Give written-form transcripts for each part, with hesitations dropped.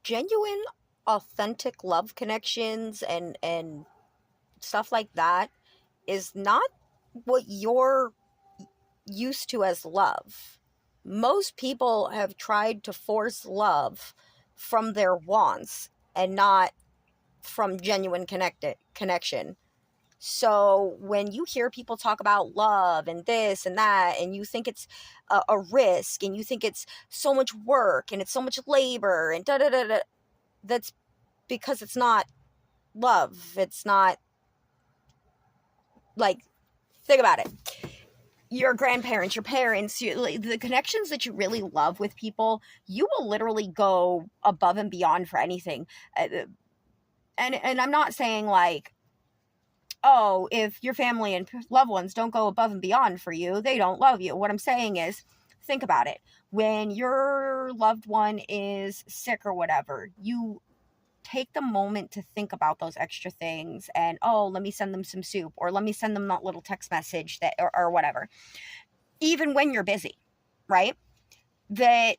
genuine, authentic love connections and stuff like that is not what you're used to as love. Most people have tried to force love from their wants and not from genuine connected connection. So when you hear people talk about love and this and that, and you think it's a risk, and you think it's so much work and it's so much labor and da da da da, that's because it's not love. It's not like, think about it. Your grandparents, your parents, like, the connections that you really love with people, you will literally go above and beyond for anything. And I'm not saying like, oh, if your family and loved ones don't go above and beyond for you, they don't love you. What I'm saying is, think about it. When your loved one is sick or whatever, you take the moment to think about those extra things and, oh, let me send them some soup, or let me send them that little text message that, or whatever. Even when you're busy, right? That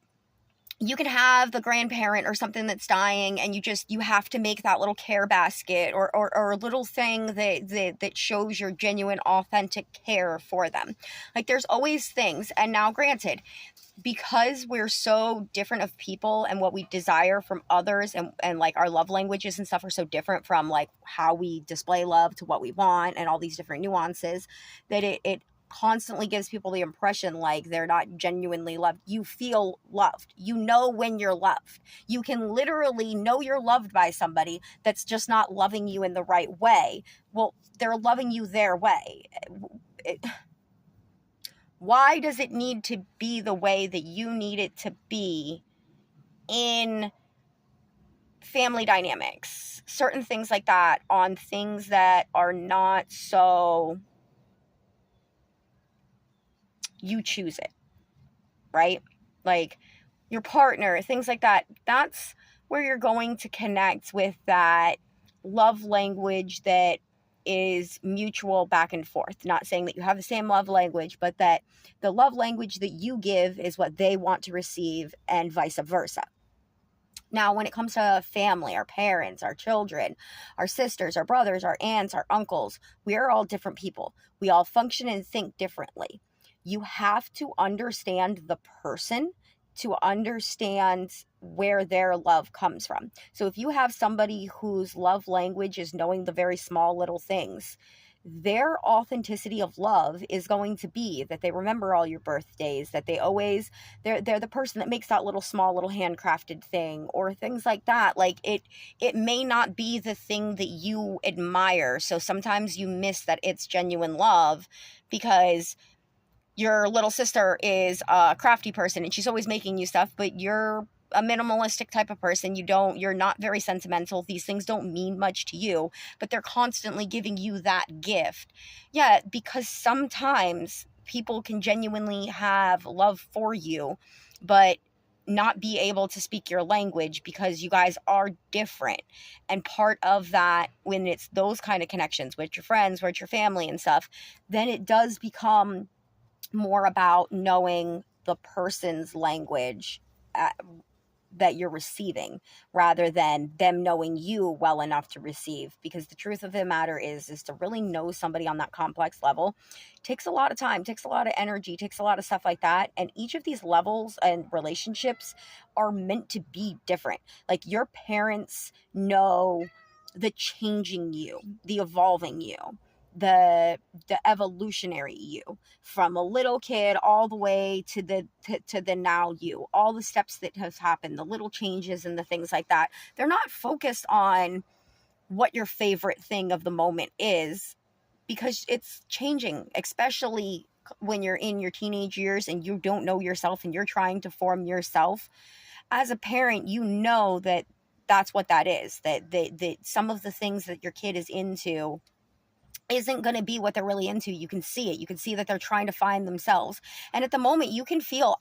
you can have the grandparent or something that's dying, and you have to make that little care basket, or a little thing that shows your genuine, authentic care for them. Like, there's always things. And now, granted, because we're so different of people, and what we desire from others, and like our love languages and stuff are so different from like how we display love to what we want, and all these different nuances, that it constantly gives people the impression like they're not genuinely loved. You feel loved. You know when you're loved. You can literally know you're loved by somebody that's just not loving you in the right way. Well, they're loving you their way. Why does it need to be the way that you need it to be in family dynamics? Certain things like that, on things that are not so you choose it, right? Like your partner, things like that. That's where you're going to connect with that love language that is mutual back and forth. Not saying that you have the same love language, but that the love language that you give is what they want to receive, and vice versa. Now, when it comes to family, our parents, our children, our sisters, our brothers, our aunts, our uncles, we are all different people. We all function and think differently. You have to understand the person to understand where their love comes from. So if you have somebody whose love language is knowing the very small little things, their authenticity of love is going to be that they remember all your birthdays, that they always, they're the person that makes that little small little handcrafted thing, or things like that. Like, it may not be the thing that you admire, so sometimes you miss that it's genuine love because your little sister is a crafty person and she's always making you stuff, but you're a minimalistic type of person. You're not very sentimental. These things don't mean much to you, but they're constantly giving you that gift. Yeah, because sometimes people can genuinely have love for you, but not be able to speak your language because you guys are different. And part of that, when it's those kind of connections with your friends, with your family and stuff, then it does become more about knowing the person's language that you're receiving, rather than them knowing you well enough to receive. Because the truth of the matter is to really know somebody on that complex level takes a lot of time, takes a lot of energy, takes a lot of stuff like that. And each of these levels and relationships are meant to be different. Like, your parents know the changing you, the evolving you, the evolutionary you, from a little kid all the way to the now you, all the steps that have happened, the little changes and the things like that. They're not focused on what your favorite thing of the moment is, because it's changing, especially when you're in your teenage years and you don't know yourself and you're trying to form yourself. As a parent, you know that that's what that is, that some of the things that your kid is into isn't going to be what they're really into. You can see it. You can see that they're trying to find themselves. And at the moment, you can feel,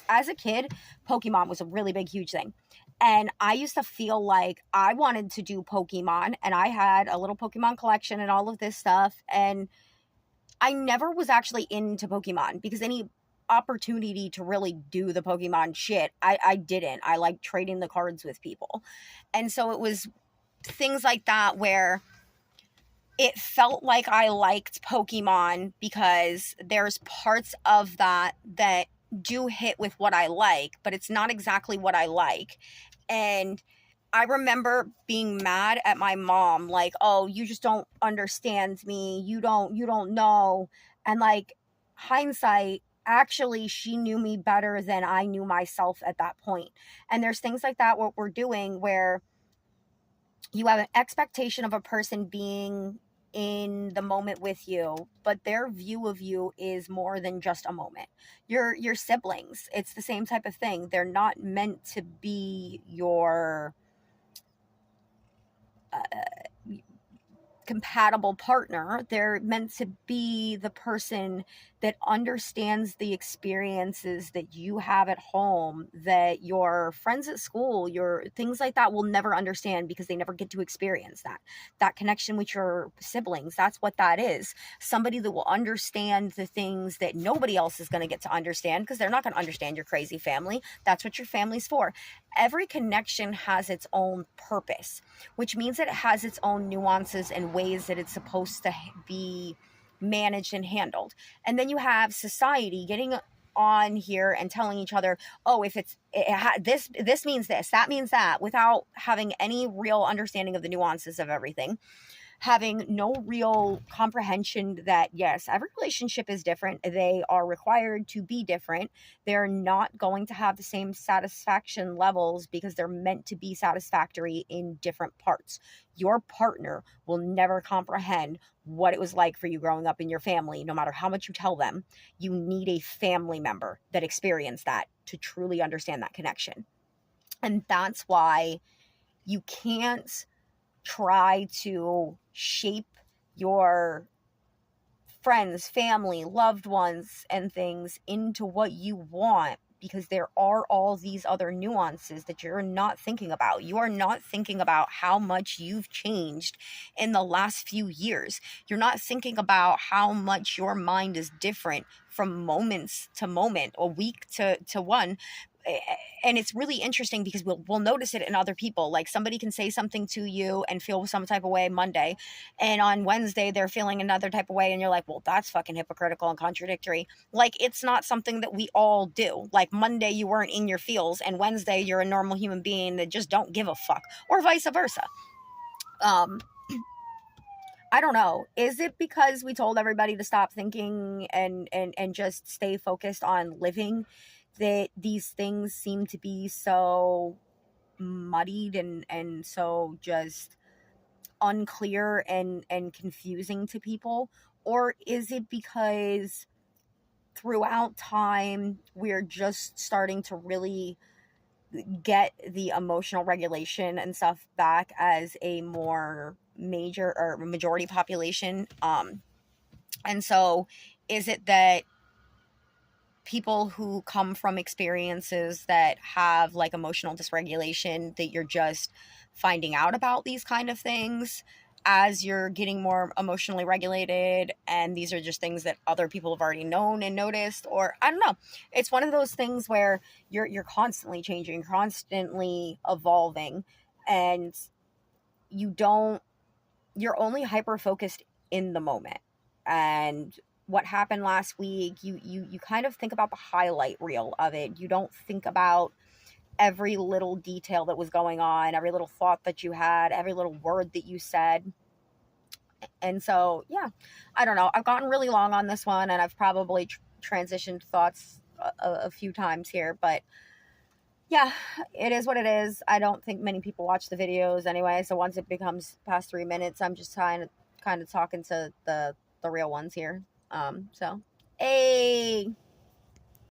as a kid, Pokemon was a really big, huge thing. And I used to feel like I wanted to do Pokemon, and I had a little Pokemon collection and all of this stuff. And I never was actually into Pokemon, because opportunity to really do the Pokemon shit, I didn't. I like trading the cards with people. And so it was things like that where it felt like I liked Pokemon because there's parts of that that do hit with what I like, but it's not exactly what I like. And I remember being mad at my mom, like, "Oh, you just don't understand me. You don't know." And like, hindsight, actually she knew me better than I knew myself at that point. And there's things like that what we're doing where you have an expectation of a person being in the moment with you, but their view of you is more than just a moment. Your siblings, it's the same type of thing. They're not meant to be your uh, compatible partner. They're meant to be the person that understands the experiences that you have at home, that your friends at school, your things like that will never understand because they never get to experience that connection with your siblings. That's what that is. Somebody that will understand the things that nobody else is going to get to understand, because they're not going to understand your crazy family. That's what your family's for. Every connection has its own purpose, which means that it has its own nuances and ways that it's supposed to be managed and handled. And then you have society getting on here and telling each other, "Oh, if this means this, that means that," without having any real understanding of the nuances of everything, having no real comprehension that yes, every relationship is different. They are required to be different. They're not going to have the same satisfaction levels because they're meant to be satisfactory in different parts. Your partner will never comprehend what it was like for you growing up in your family, no matter how much you tell them. You need a family member that experienced that to truly understand that connection. And that's why you can't try to shape your friends, family, loved ones, and things into what you want, because there are all these other nuances that you're not thinking about. You are not thinking about how much you've changed in the last few years. You're not thinking about how much your mind is different from moments to moment, a week to one. And it's really interesting because we'll notice it in other people. Like, somebody can say something to you and feel some type of way Monday, and on Wednesday they're feeling another type of way, and you're like, well, that's fucking hypocritical and contradictory. Like, it's not something that we all do. Like, Monday you weren't in your feels, and Wednesday you're a normal human being that just don't give a fuck, or vice versa. I don't know. Is it because we told everybody to stop thinking and just stay focused on living that these things seem to be so muddied and so just unclear and confusing to people? Or is it because throughout time we're just starting to really get the emotional regulation and stuff back as a more major or majority population? And so is it that people who come from experiences that have like emotional dysregulation, that you're just finding out about these kind of things as you're getting more emotionally regulated, and these are just things that other people have already known and noticed? Or I don't know, it's one of those things where you're constantly changing, constantly evolving, and you don't you're only hyper focused in the moment. And what happened last week, you kind of think about the highlight reel of it. You don't think about every little detail that was going on, every little thought that you had, every little word that you said. And so, yeah, I don't know. I've gotten really long on this one, and I've probably transitioned thoughts a few times here, but yeah, it is what it is. I don't think many people watch the videos anyway, so once it becomes past 3 minutes, I'm just kind of talking to the real ones here. So, hey.